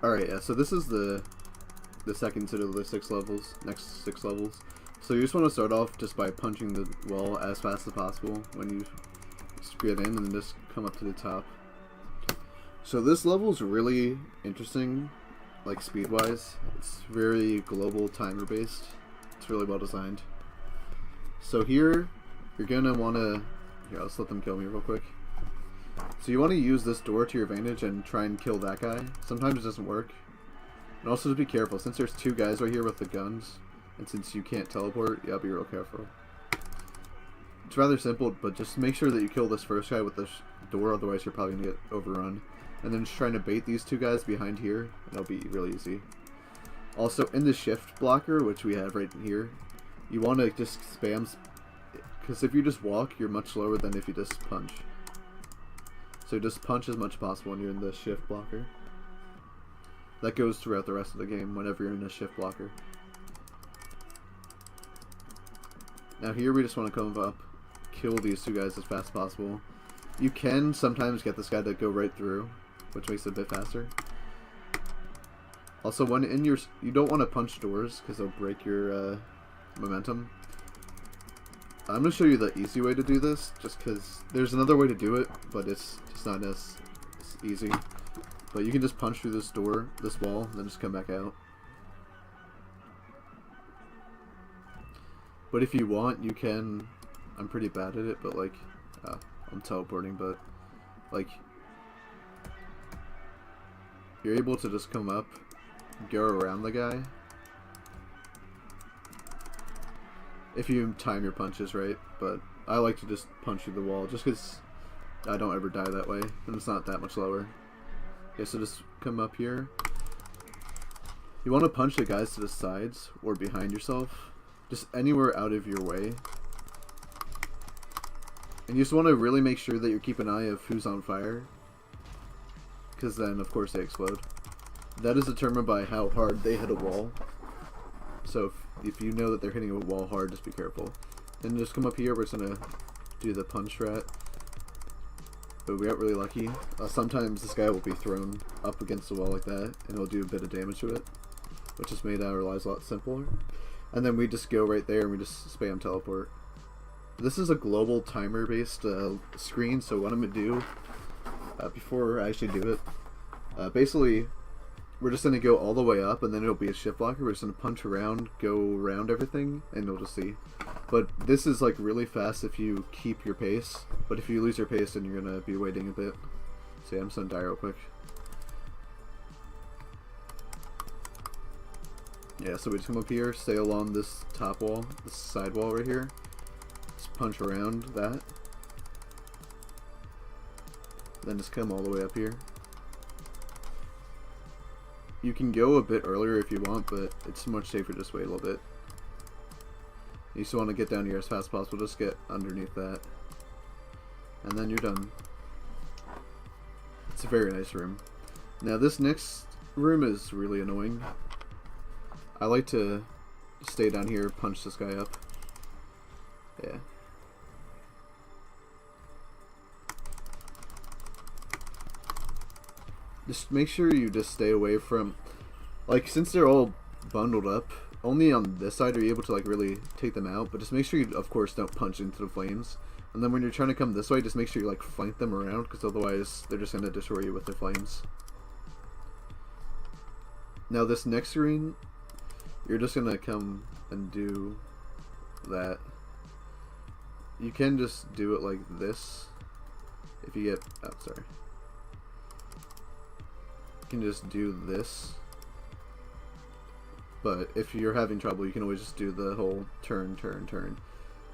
Alright, yeah, so this is the second to the next 6 levels. So you just want to start off just by punching the wall as fast as possible when you get in, and then just come up to the top. So this level is really interesting, like speed-wise. It's very global timer-based. It's really well designed. So here, you're gonna want to... Here, let's let them kill me real quick. So you want to use this door to your advantage and try and kill that guy. Sometimes it doesn't work. And also just be careful, since there's 2 guys right here with the guns, and since you can't teleport, you gotta be real careful. It's rather simple, but just make sure that you kill this first guy with the door, otherwise you're probably gonna get overrun. And then just trying to bait these 2 guys behind here, and that'll be really easy. Also, in the shift blocker, which we have right here, you want to just spam, because if you just walk, you're much slower than if you just punch. So just punch as much as possible when you're in the shift blocker. That goes throughout the rest of the game whenever you're in a shift blocker. Now here we just want to come up, kill these 2 guys as fast as possible. You can sometimes get this guy to go right through, which makes it a bit faster. Also, when in your... You don't want to punch doors because they'll break your momentum. I'm going to show you the easy way to do this, just because there's another way to do it, but it's just not as easy. But you can just punch through this door, this wall, and then just come back out. But if you want, you can... I'm pretty bad at it, but like... I'm teleporting, but... Like... You're able to just come up, go around the guy. If you time your punches right, but I like to just punch through the wall, just because I don't ever die that way, and it's not that much lower. Okay, so just come up here. You want to punch the guys to the sides, or behind yourself. Just anywhere out of your way. And you just want to really make sure that you keep an eye of who's on fire. Because then, of course, they explode. That is determined by how hard they hit a wall. So if you know that they're hitting a wall hard, just be careful. Then just come up here, we're just going to do the punch strat. But we got really lucky. Sometimes this guy will be thrown up against the wall like that, and it'll do a bit of damage to it. Which just made our lives a lot simpler. And then we just go right there and we just spam teleport. This is a global timer based screen, so what I'm going to do before I actually do it, basically we're just going to go all the way up and then it'll be a shift blocker. We're just going to punch around, go around everything, and you'll just see. But this is like really fast if you keep your pace, but if you lose your pace then you're going to be waiting a bit. So yeah, I'm just going to die real quick. Yeah, so we just come up here, stay along this top wall, this side wall right here. Just punch around that. Then just come all the way up here. You can go a bit earlier if you want, but it's much safer just wait a little bit. You just want to get down here as fast as possible, just get underneath that. And then you're done. It's a very nice room. Now this next room is really annoying. I like to stay down here, punch this guy up. Yeah. Just make sure you just stay away from, like, since they're all bundled up, only on this side are you able to like really take them out, but just make sure you of course don't punch into the flames. And then when you're trying to come this way, just make sure you like flank them around, because otherwise they're just going to destroy you with their flames. Now this next screen, you're just going to come and do that. You can just do it like this. If you get, oh sorry. You can just do this. But if you're having trouble, you can always just do the whole turn, turn, turn.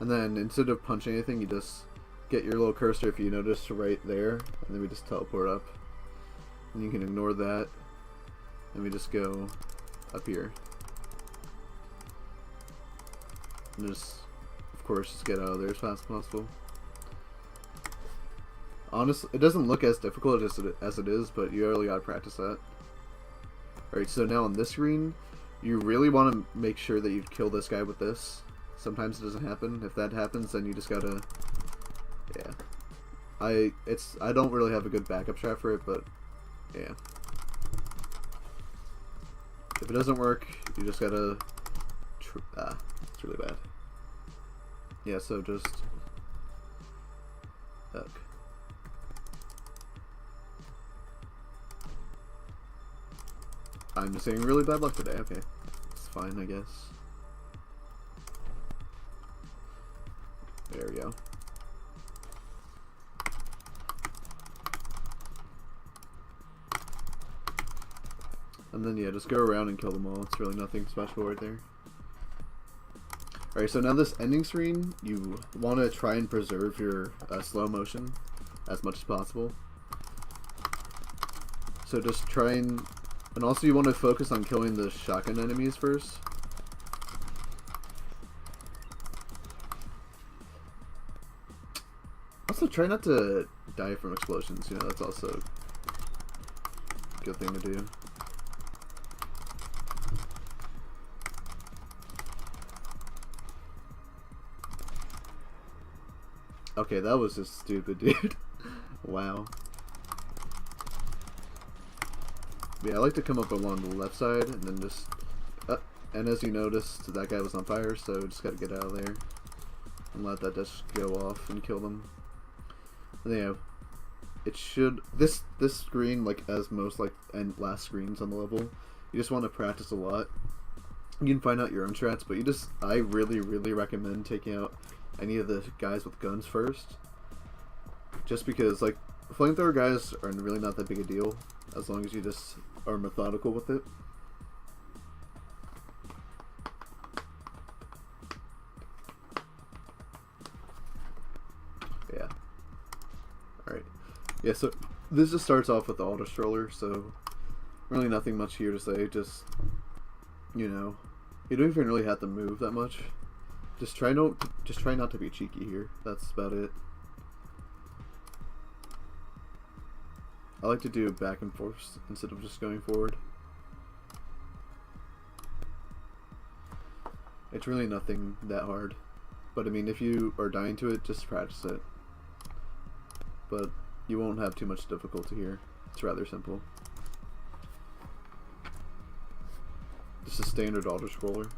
And then instead of punching anything, you just get your little cursor, if you notice, right there. And then we just teleport up. And you can ignore that. And we just go up here. And just, of course, just get out of there as fast as possible. Honestly, it doesn't look as difficult as it is, but you really gotta practice that. Alright, so now on this screen, you really want to make sure that you kill this guy with this. Sometimes it doesn't happen. If that happens, then you just gotta... Yeah. I don't really have a good backup strat for it, but... Yeah. If it doesn't work, you just gotta... it's really bad. Yeah, so just... Duck. I'm just saying really bad luck today, okay. It's fine, I guess. There we go. And then yeah, just go around and kill them all. It's really nothing special right there. Alright, so now this ending screen, you want to try and preserve your slow motion as much as possible. So just try and also you want to focus on killing the shotgun enemies first. Also try not to die from explosions, you know, that's also a good thing to do. Okay, that was just stupid, dude. Wow. Yeah, I like to come up along the left side and then just... and as you noticed, that guy was on fire, so just gotta get out of there. And let that just go off and kill them. And yeah, it should... This screen, like as most like last screens on the level, you just want to practice a lot. You can find out your own strats, but I really recommend taking out any of the guys with guns first, just because like flamethrower guys are really not that big a deal as long as you just are methodical with it. Yeah. Alright. Yeah, so this just starts off with the auto stroller, so really nothing much here to say. Just, you know, you don't even really have to move that much. Just try not to be cheeky here. That's about it. I like to do back and forth instead of just going forward. It's really nothing that hard. But I mean, if you are dying to it, just practice it. But you won't have too much difficulty here. It's rather simple. Just a standard auto scroller.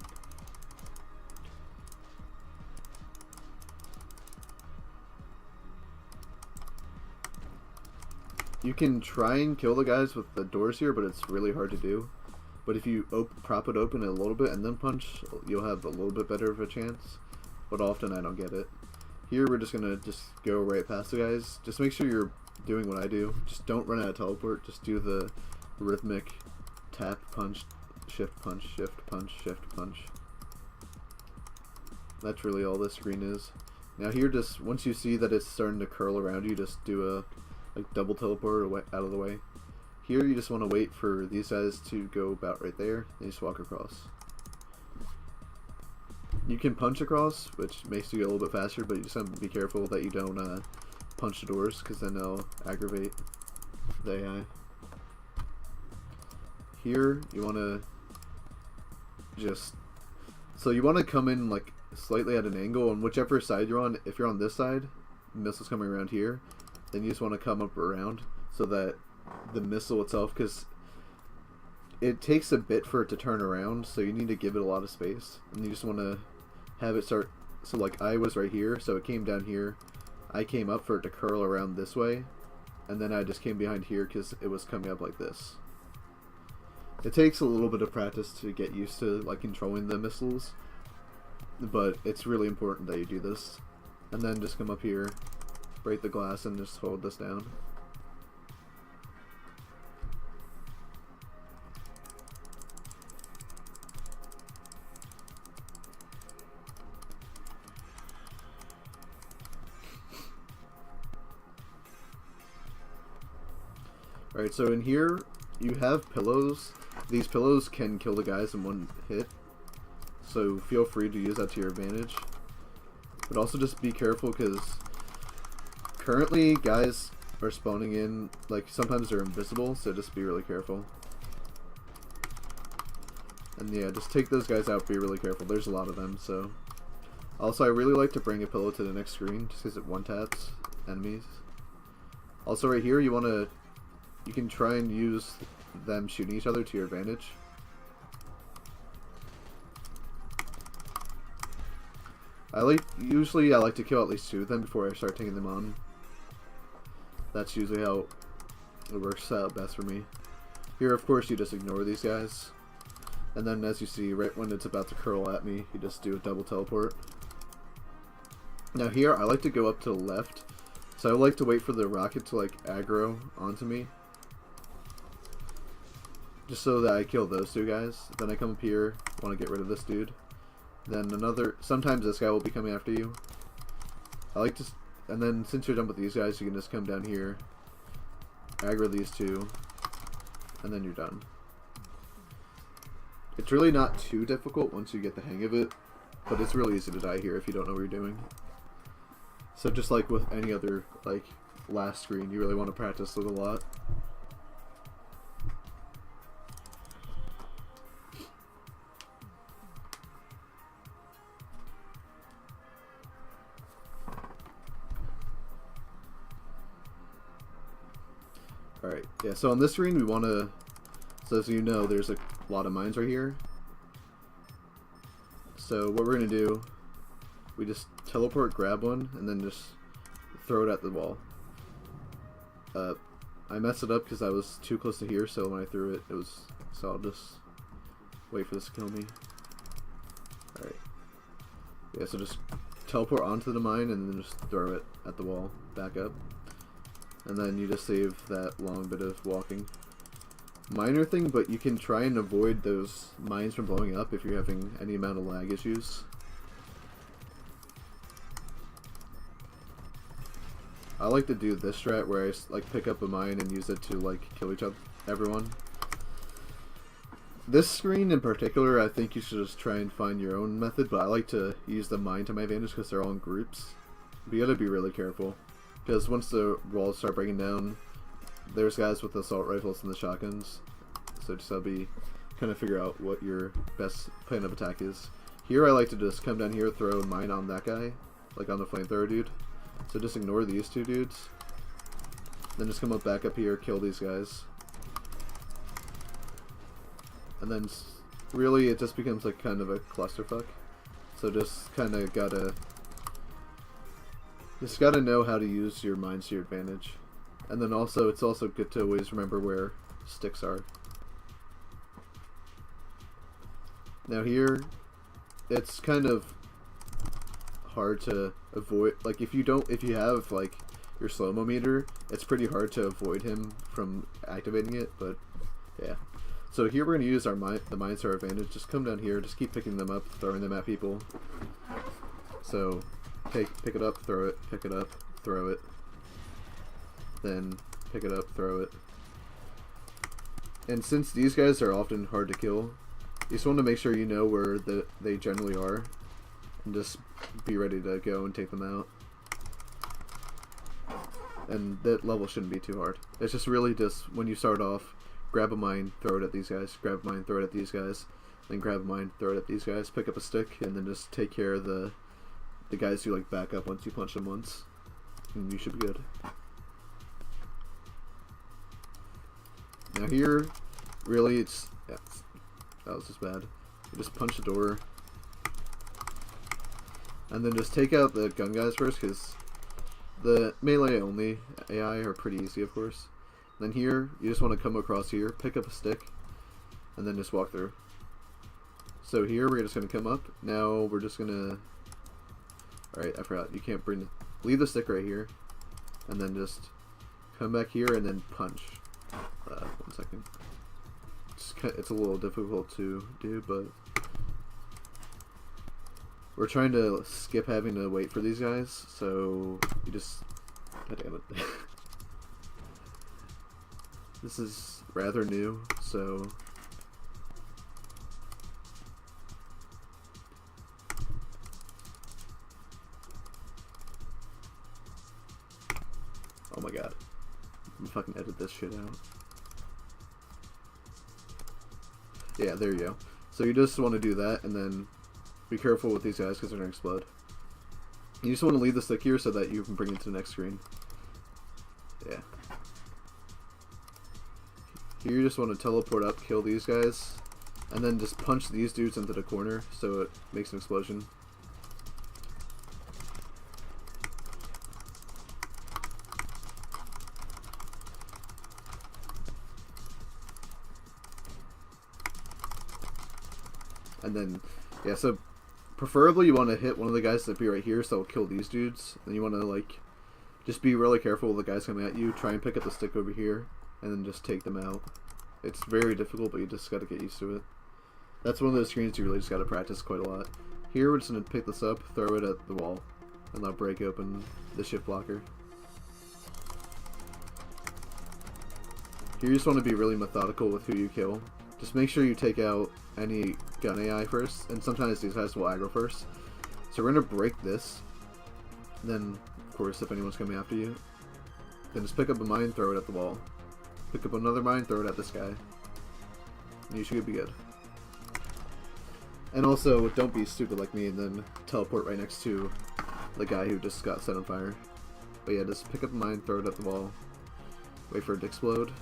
You can try and kill the guys with the doors here, but it's really hard to do. But if you prop it open a little bit and then punch, you'll have a little bit better of a chance. But often I don't get it. Here we're just gonna go right past the guys. Just make sure you're doing what I do. Just don't run out of teleport. Just do the rhythmic tap, punch, shift, punch, shift, punch, shift, punch. That's really all this screen is. Now here, just once you see that it's starting to curl around you, just do a double teleport out of the way. Here you just want to wait for these guys to go about right there, and just walk across. You can punch across, which makes you go a little bit faster, but you just have to be careful that you don't punch the doors, because then they'll aggravate the AI. Here you want to you want to come in like slightly at an angle, and whichever side you're on, if you're on this side, the missile's coming around here, then you just want to come up around so that the missile itself, because it takes a bit for it to turn around, so you need to give it a lot of space, and you just want to have it start. So like I was right here, so it came down here, I came up for it to curl around this way, and then I just came behind here because it was coming up like this. It takes a little bit of practice to get used to like controlling the missiles, but it's really important that you do this. And then just come up here, break the glass, and just hold this down. Alright, so in here you have pillows. These pillows can kill the guys in one hit, so feel free to use that to your advantage. But also just be careful, because currently guys are spawning in, like sometimes they're invisible, so just be really careful. And yeah, just take those guys out, be really careful. There's a lot of them, so. Also, I really like to bring a pillow to the next screen, just because it one-taps enemies. Also right here, you can try and use them shooting each other to your advantage. Usually I like to kill at least 2 of them before I start taking them on. That's usually how it works out best for me. Here, of course, you just ignore these guys. And then, as you see, right when it's about to curl at me, you just do a double teleport. Now here, I like to go up to the left. So I like to wait for the rocket to, like, aggro onto me. Just so that I kill those 2 guys. Then I come up here, want to get rid of this dude. Then sometimes this guy will be coming after you. And then since you're done with these guys, you can just come down here, aggro these 2, and then you're done. It's really not too difficult once you get the hang of it, but it's really easy to die here if you don't know what you're doing. So just like with any other, like, last screen, you really want to practice it a lot. Alright, yeah, so on this screen we want to, so as you know, there's a lot of mines right here. So what we're going to do, we just teleport, grab one, and then just throw it at the wall. I messed it up because I was too close to here, so when I threw it, so I'll just wait for this to kill me. Alright. Yeah, so just teleport onto the mine and then just throw it at the wall, back up. And then you just save that long bit of walking. Minor thing, but you can try and avoid those mines from blowing up if you're having any amount of lag issues. I like to do this strat where I like pick up a mine and use it to like kill everyone. This screen in particular, I think you should just try and find your own method, but I like to use the mine to my advantage because they're all in groups. But you gotta be really careful, because once the walls start breaking down, there's guys with assault rifles and the shotguns, so just kind of figure out what your best plan of attack is. Here I like to just come down here, throw a mine on that guy, like on the flamethrower dude. So just ignore these 2 dudes, then just come back up here, kill these guys. And then really it just becomes like kind of a clusterfuck. So just kind of gotta know how to use your mines to your advantage. And then also, it's also good to always remember where sticks are. Now here, it's kind of hard to avoid, like if you have like your slow-mo meter, it's pretty hard to avoid him from activating it, but yeah. So here we're going to use the mines to our advantage. Just come down here, just keep picking them up, throwing them at people. So pick it up, throw it, pick it up, throw it. Then pick it up, throw it. And since these guys are often hard to kill, you just want to make sure you know where they generally are, and just be ready to go and take them out. And that level shouldn't be too hard. It's just really just when you start off, grab a mine, throw it at these guys, grab a mine, throw it at these guys, then grab a mine, throw it at these guys, pick up a stick, and then just take care of the guys who like back up once you punch them once, and you should be good. Now here, really that was just bad. You just punch the door, and then just take out the gun guys first, because the melee only AI are pretty easy, of course. Then here, you just want to come across here, pick up a stick, and then just walk through. So here, we're just going to come up. Now, we're just going to... Alright, I forgot. You can't leave the stick right here, and then just come back here and then punch. 1 second. It's a little difficult to do, but we're trying to skip having to wait for these guys, so you just... God damn it. This is rather new, so... Oh my god. I'm gonna fucking edit this shit out. Yeah, there you go. So you just want to do that, and then be careful with these guys because they're going to explode. You just want to leave the stick here so that you can bring it to the next screen. Yeah. Here you just want to teleport up, kill these guys, and then just punch these dudes into the corner so it makes an explosion. And then, yeah, so preferably you want to hit one of the guys that be right here, so it'll kill these dudes. And you want to, like, just be really careful with the guys coming at you. Try and pick up the stick over here, and then just take them out. It's very difficult, but you just got to get used to it. That's one of those screens you really just got to practice quite a lot. Here, we're just going to pick this up, throw it at the wall, and that'll break open the shift blocker. Here, you just want to be really methodical with who you kill. Just make sure you take out any gun AI first, and sometimes these guys will aggro first. So we're going to break this. Then, of course, if anyone's coming after you, then just pick up a mine, throw it at the wall. Pick up another mine, throw it at this guy. And you should be good. And also, don't be stupid like me and then teleport right next to the guy who just got set on fire. But yeah, just pick up a mine, throw it at the wall. Wait for it to explode.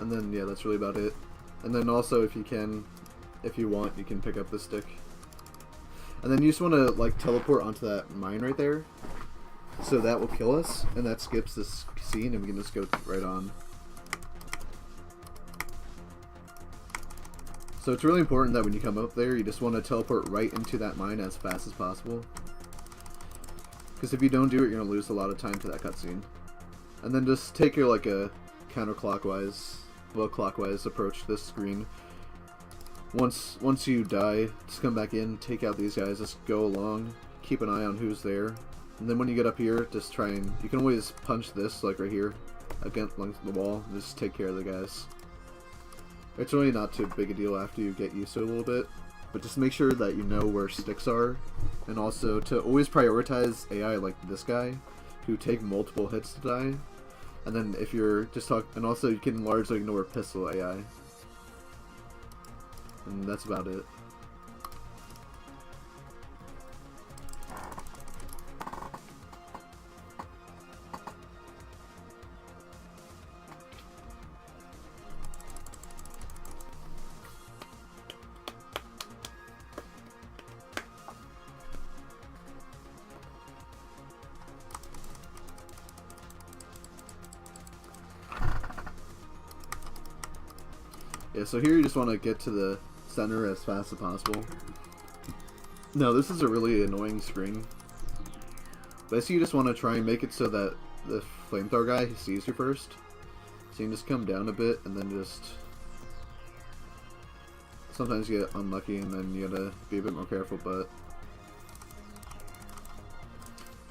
And then, yeah, that's really about it. And then also, if you want, you can pick up the stick. And then you just want to, like, teleport onto that mine right there. So that will kill us, and that skips this scene, and we can just go right on. So it's really important that when you come up there, you just want to teleport right into that mine as fast as possible. Because if you don't do it, you're going to lose a lot of time to that cutscene. And then just take your, like, a counterclockwise, well, clockwise approach to this screen. Once you die, just come back in, take out these guys, just go along, keep an eye on who's there. And then when you get up here, just try and, you can always punch this, like right here, against the wall, and just take care of the guys. It's really not too big a deal after you get used to it a little bit, but just make sure that you know where sticks are, and also to always prioritize AI like this guy, who take multiple hits to die. And then if you're just and also you can largely ignore pistol AI. And that's about it. Yeah, so here you just want to get to the center as fast as possible. Now, this is a really annoying screen. Basically, you just want to try and make it so that the flamethrower guy sees you first. So you can just come down a bit and then just... Sometimes you get unlucky and then you gotta be a bit more careful, but...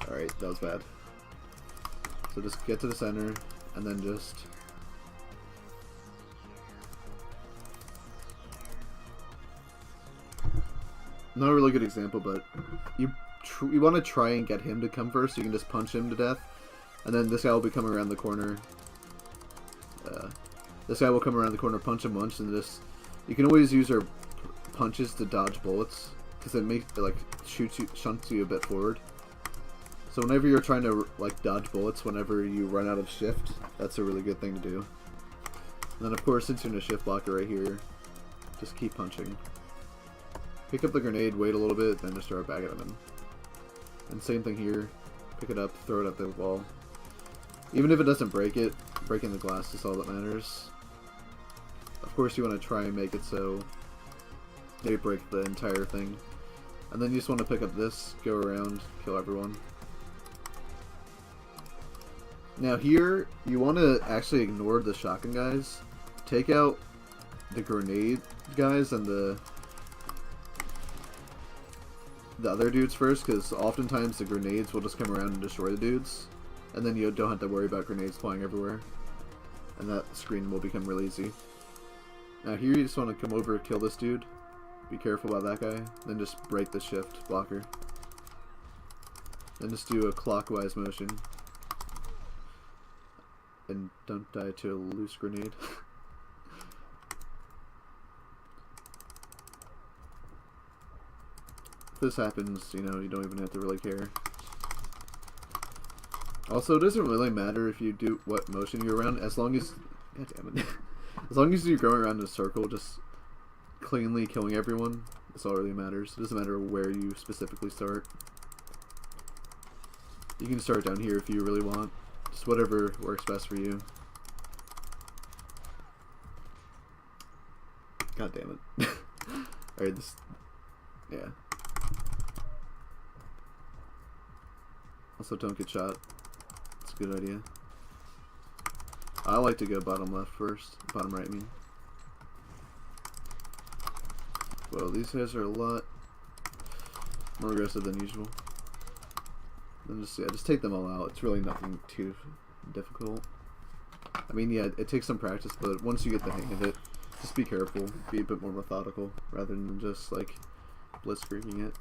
Alright, that was bad. So just get to the center and then just... Not a really good example, but you want to try and get him to come first, so you can just punch him to death, and then this guy will be coming around the corner. This guy will come around the corner, punch him once, and just... You can always use your punches to dodge bullets, because it like shunts you a bit forward. So whenever you're trying to like dodge bullets, whenever you run out of shift, that's a really good thing to do. And then of course, since you're in a shift blocker right here, just keep punching. Pick up the grenade, wait a little bit, then just throw it back at him. And same thing here. Pick it up, throw it at the wall. Even if it doesn't break it, breaking the glass is all that matters. Of course you want to try and make it so they break the entire thing. And then you just want to pick up this, go around, kill everyone. Now here, you want to actually ignore the shotgun guys. Take out the grenade guys and the other dudes first, because oftentimes the grenades will just come around and destroy the dudes, and then you don't have to worry about grenades flying everywhere, and that screen will become real easy. Now here you just want to come over, kill this dude, be careful about that guy, then just break the shift blocker, then just do a clockwise motion, and don't die to a loose grenade. If this happens, you know, you don't even have to really care. Also, it doesn't really matter if you do what motion you're around, as long as... God damn it. As long as you're going around in a circle, just cleanly killing everyone, that's all that really matters. It doesn't matter where you specifically start. You can start down here if you really want. Just whatever works best for you. God damn it. Alright, this... Yeah. Also, don't get shot. It's a good idea. I like to go bottom left first. Bottom right, I mean. Well, these guys are a lot more aggressive than usual. And just take them all out. It's really nothing too difficult. I mean, yeah, it takes some practice, but once you get the hang of it, just be careful. Be a bit more methodical, rather than just, like, blitzkrieging it.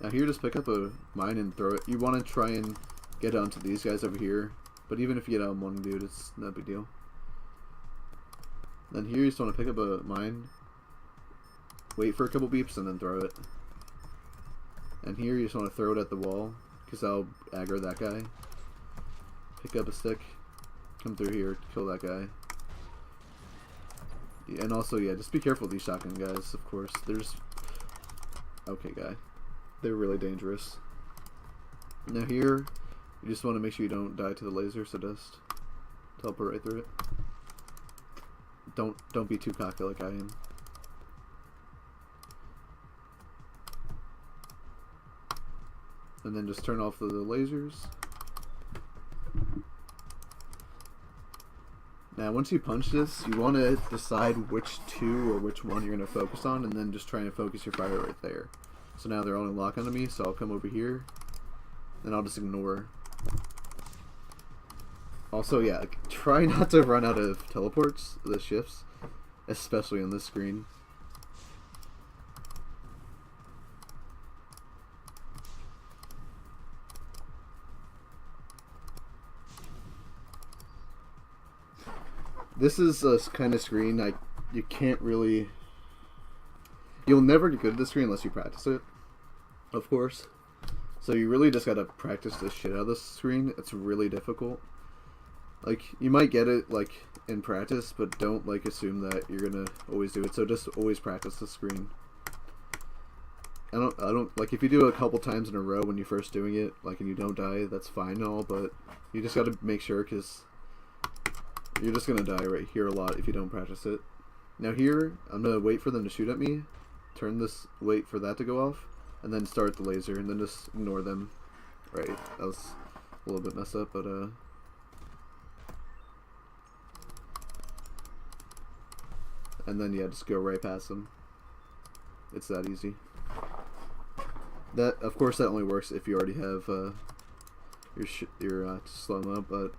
Now here, just pick up a mine and throw it. You want to try and get onto these guys over here, but even if you get on one dude, it's no big deal. Then here, you just want to pick up a mine, wait for a couple beeps, and then throw it. And here, you just want to throw it at the wall, because that'll aggro that guy. Pick up a stick, come through here, kill that guy. Yeah, and also, yeah, just be careful with these shotgun guys, of course. There's... Okay, guy. They're really dangerous. Now here, you just want to make sure you don't die to the laser, so just teleport right through it. Don't be too cocky like I am. And then just turn off the lasers. Now once you punch this, you want to decide which two or which one you're going to focus on, and then just try and focus your fire right there. So now they're all in lock onto me, so I'll come over here, and I'll just ignore. Also, yeah, try not to run out of teleports, the shifts, especially on this screen. This is a kind of screen you can't really... You'll never get good at this screen unless you practice it, of course. So you really just gotta practice the shit out of this screen. It's really difficult. Like, you might get it, like, in practice, but don't, like, assume that you're gonna always do it. So just always practice the screen. I don't, like, if you do it a couple times in a row when you're first doing it, like, and you don't die, that's fine and all, but you just gotta make sure, because you're just gonna die right here a lot if you don't practice it. Now here, I'm gonna wait for them to shoot at me. Turn this, wait for that to go off, and then start the laser, and then just ignore them. Right, that was a little bit messed up, but and then yeah, just go right past them. It's that easy. That, of course, that only works if you already have your slow-mo, but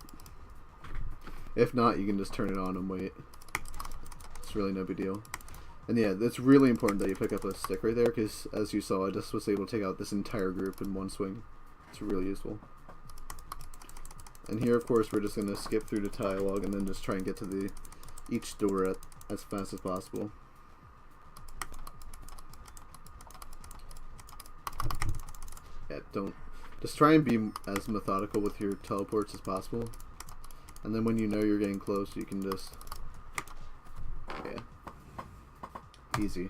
if not, you can just turn it on and wait. It's really no big deal. And yeah, it's really important that you pick up a stick right there, because as you saw, I just was able to take out this entire group in one swing. It's really useful. And here, of course, we're just going to skip through the dialogue and then just try and get to each door as fast as possible. Yeah, just try and be as methodical with your teleports as possible. And then when you know you're getting close, you can just... Yeah. Easy.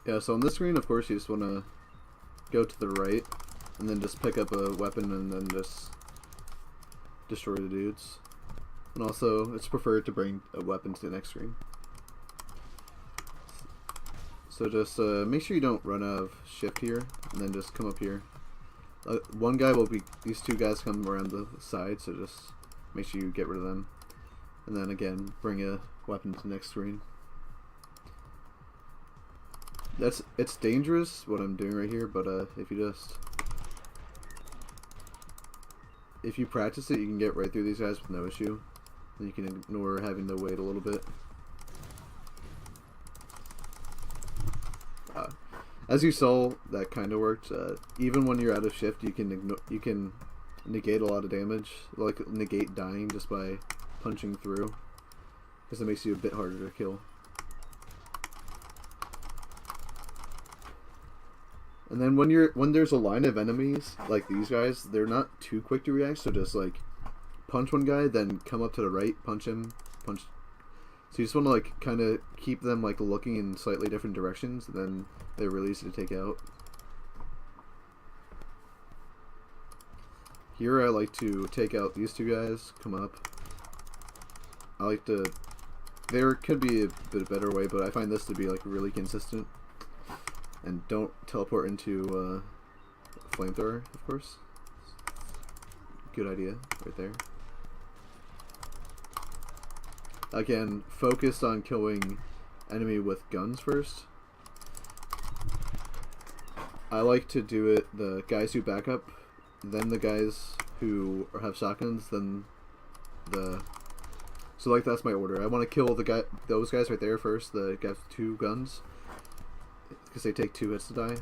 Yeah, so on this screen, of course, you just want to go to the right, and then just pick up a weapon, and then just destroy the dudes. And also, it's preferred to bring a weapon to the next screen. So just make sure you don't run out of shift here, and then just come up here. One guy will be, these two guys come around the side, so just make sure you get rid of them. and then again bring a weapon to the next screen. It's dangerous what I'm doing right here, but if you practice it, you can get right through these guys with no issue. And you can ignore having to wait a little bit. As you saw, that kind of worked. Even when you're out of shift, you can negate a lot of damage, like negate dying just by punching through, because it makes you a bit harder to kill. And then when there's a line of enemies like these guys, they're not too quick to react, so just like punch one guy, then come up to the right, punch him, punch. So you just want to like kind of keep them like looking in slightly different directions, and then they're really easy to take out. Here I like to take out these two guys, come up. I like to, there could be a bit better way, but I find this to be like really consistent. And don't teleport into flamethrower, of course. Good idea, right there. Again, focus on killing enemy with guns first. I like to do it, the guys who back up, then the guys who have shotguns, then the... So like that's my order. I want to kill those guys right there first, the guys with 2 guns, because they take 2 hits to die.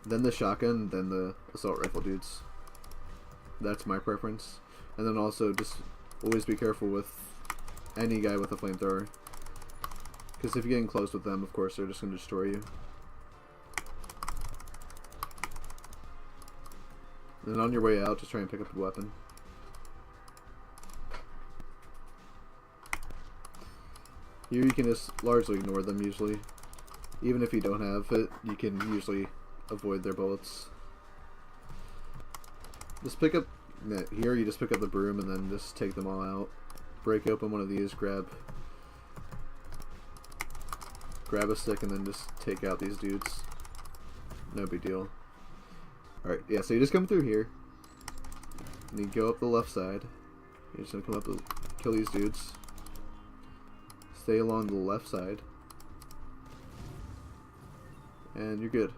Then the shotgun, then the assault rifle dudes. That's my preference. And then also just always be careful with any guy with a flamethrower, because if you're getting close with them, of course they're just going to destroy you. And then on your way out, just try and pick up the weapon. Here you can just largely ignore them usually. Even if you don't have it, you can usually avoid their bullets. Just pick up, here you just pick up the broom and then just take them all out. Break open one of these, grab a stick, and then just take out these dudes. No big deal. Alright, yeah, so you just come through here. And you go up the left side. You're just gonna come up and kill these dudes. Stay along the left side. And you're good.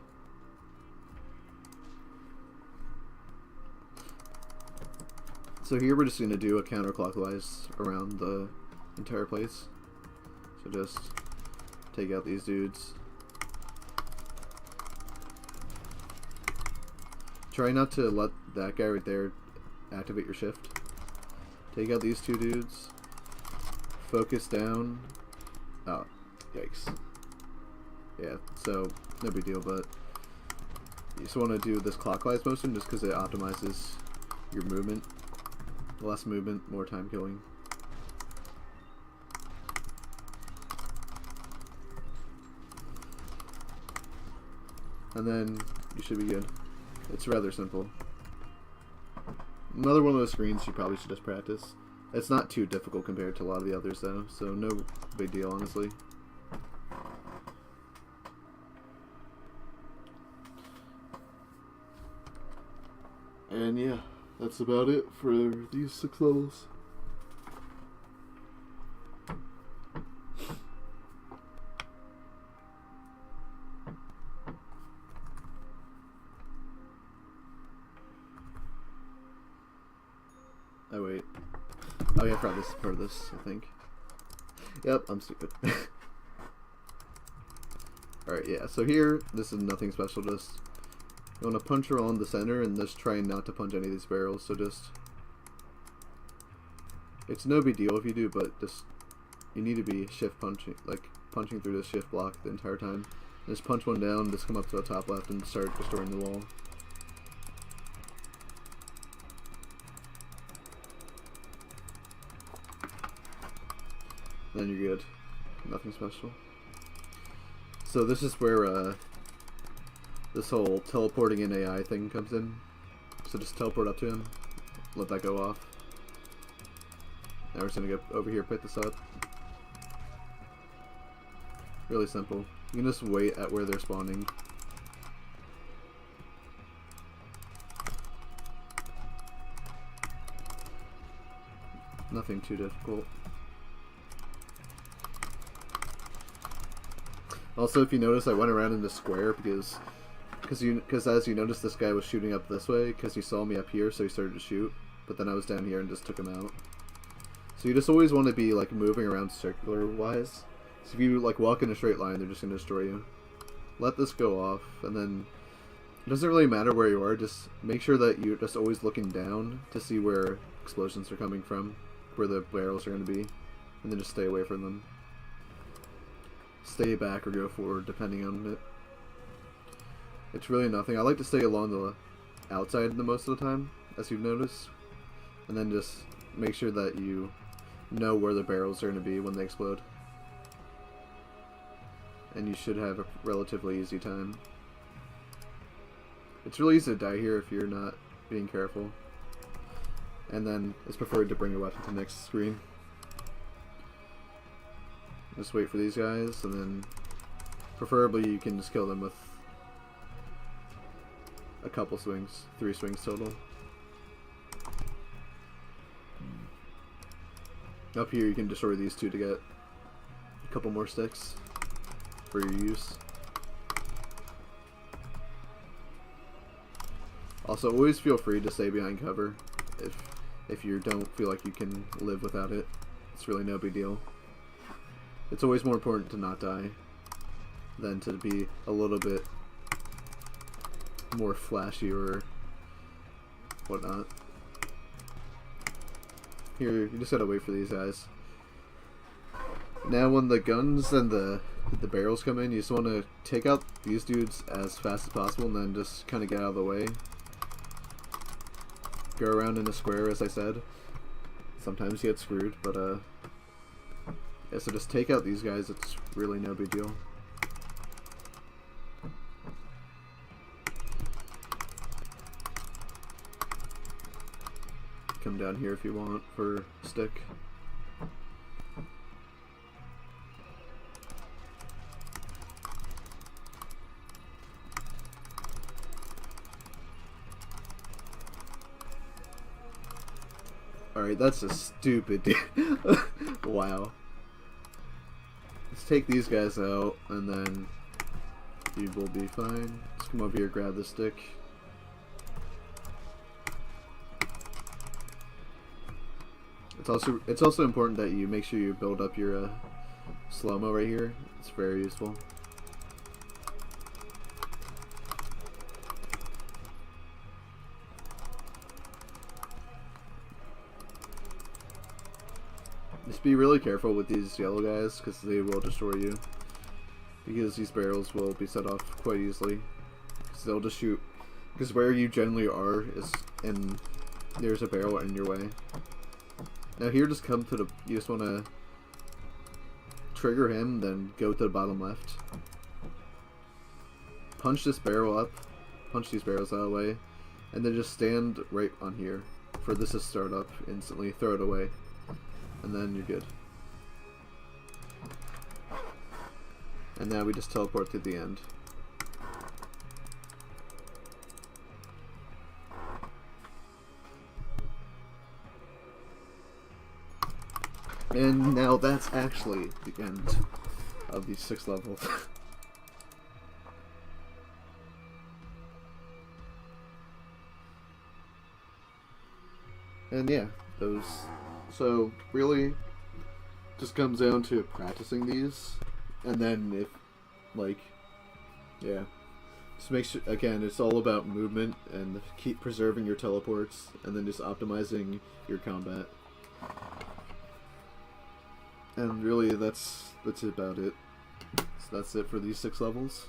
So here we're just going to do a counterclockwise around the entire place. So just take out these dudes. Try not to let that guy right there activate your shift. Take out these 2 dudes. Focus down. Oh, yikes. Yeah, so no big deal, but you just want to do this clockwise motion just because it optimizes your movement. Less movement, more time killing. And then you should be good. It's rather simple. Another one of those screens you probably should just practice. It's not too difficult compared to a lot of the others though, so no big deal honestly. And yeah, that's about it for these 6 levels. Oh wait. Oh yeah, I forgot this is part of this, I think. Yep, I'm stupid. Alright, yeah, so here, this is nothing special, just you want to punch around the center and just try not to punch any of these barrels, so just... It's no big deal if you do, but just... You need to be shift punching, like punching through this shift block the entire time. Just punch one down, just come up to the top left and start destroying the wall. Then you're good. Nothing special. So this is where this whole teleporting in AI thing comes in. So just teleport up to him, let that go off. Now we're just gonna go over here, pick this up. Really simple. You can just wait at where they're spawning. Nothing too difficult. Also, if you notice, I went around in the square because as you noticed, this guy was shooting up this way because he saw me up here, so he started to shoot. But then I was down here and just took him out. So you just always want to be like moving around circular wise. So if you like walk in a straight line, they're just gonna destroy you. Let this go off, and then it doesn't really matter where you are. Just make sure that you're just always looking down to see where explosions are coming from, where the barrels are going to be, and then just stay away from them. Stay back or go forward depending on it. It's really nothing. I like to stay along the outside the most of the time, as you've noticed, and then just make sure that you know where the barrels are going to be when they explode. And you should have a relatively easy time. It's really easy to die here if you're not being careful. And then it's preferred to bring your weapon to the next screen. Just wait for these guys, and then preferably you can just kill them with a couple swings, 3 swings total. Up here you can destroy these 2 to get a couple more sticks for your use. Also, always feel free to stay behind cover if you don't feel like you can live without it. It's really no big deal. It's always more important to not die than to be a little bit more flashy or whatnot. Here, you just gotta wait for these guys. Now when the guns and the barrels come in, you just want to take out these dudes as fast as possible and then just kind of get out of the way. Go around in a square, as I said. Sometimes you get screwed, but yeah, so just take out these guys. It's really no big deal. Come down here if you want for stick. Alright, that's a stupid wow. Let's take these guys out, and then you will be fine. Let's come over here, grab the stick. It's also important that you make sure you build up your slow-mo right here. It's very useful. Just be really careful with these yellow guys, because they will destroy you. Because these barrels will be set off quite easily. Because they'll just shoot. Because where you generally are is in... there's a barrel in your way. Now here, just come to the... you just want to trigger him, then go to the bottom left. Punch this barrel up. Punch these barrels out of the way. And then just stand right on here. For this to start up instantly. Throw it away. And then you're good. And now we just teleport to the end. And now that's actually the end of these 6 levels. And yeah, those... so really just comes down to practicing these, and then if like, yeah, just make sure, again, it's all about movement and keep preserving your teleports, and then just optimizing your combat. And really that's about it. So that's it for these 6 levels.